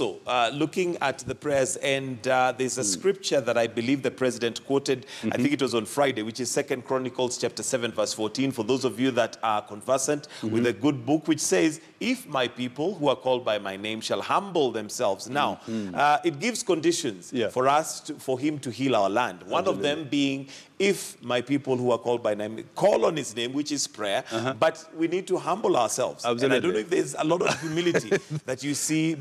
also looking at the prayers, and there's a scripture that I believe the president quoted, I think it was on Friday, which is 2 Chronicles chapter 7, verse 14, for those of you that are conversant with a good book, which says, if my people who are called by my name shall humble themselves. Now, it gives conditions for us, for him to heal our land. One of them being, if my people who are called by name call on his name, which is prayer, but we need to humble ourselves. And I don't know if there's a lot of humility that you see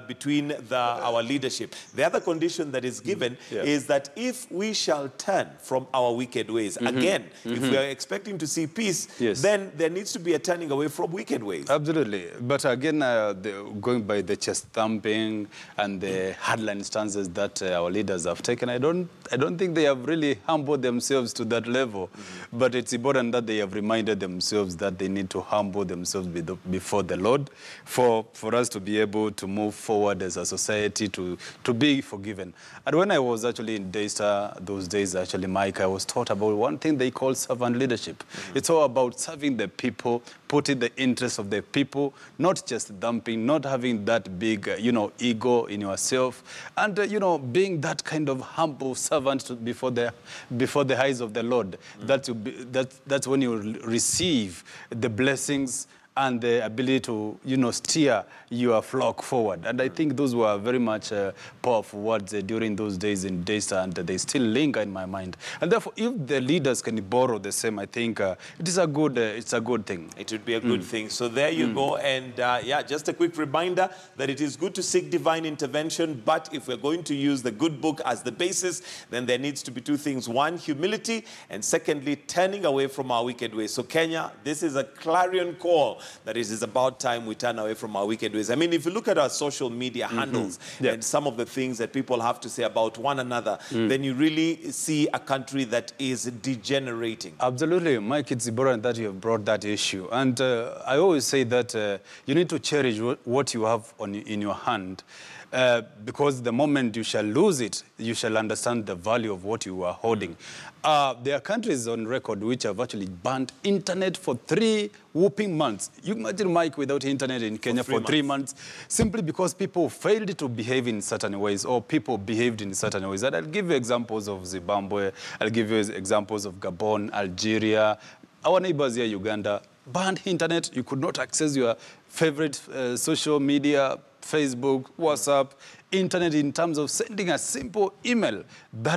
between our leadership. The other condition that is given is that if we shall turn from our wicked ways, again, if we are expecting to see peace, then there needs to be a turning away from wicked ways. Absolutely. But again, going by the chest thumping and the hardline stances that our leaders have taken, I don't think they have really humbled themselves to that level. But it's important that they have reminded themselves that they need to humble themselves before the Lord for us to be able to move forward as a society, to be forgiven. And when I was actually in Daystar, those days actually, Mike, I was taught about one thing they call servant leadership. It's all about serving the people, putting the interests of the people, not just dumping, not having that big, ego in yourself, and, being that kind of humble servant before the eyes of the Lord. That's when you receive the blessings and the ability to, steer your flock forward. And I think those were very much powerful words during those days in Daystar, and they still linger in my mind. And therefore, if the leaders can borrow the same, I think it's a good thing. It would be a good thing. So there you go. And just a quick reminder that it is good to seek divine intervention, but if we're going to use the good book as the basis, then there needs to be two things. One, humility, and secondly, turning away from our wicked ways. So Kenya, this is a clarion call that it is about time we turn away from our wicked ways. I mean, if you look at our social media handles and some of the things that people have to say about one another, then you really see a country that is degenerating. Absolutely. Mike, it's important that you have brought that issue. And I always say that you need to cherish what you have in your hand. Because the moment you shall lose it, you shall understand the value of what you are holding. There are countries on record which have actually banned internet for 3 whooping months. You imagine, Mike, without internet in Kenya for 3 months, simply because people failed to behave in certain ways, or people behaved in certain ways. And I'll give you examples of Zimbabwe, I'll give you examples of Gabon, Algeria, our neighbors here, Uganda, banned internet. You could not access your favorite social media, Facebook, WhatsApp, internet, in terms of sending a simple email. That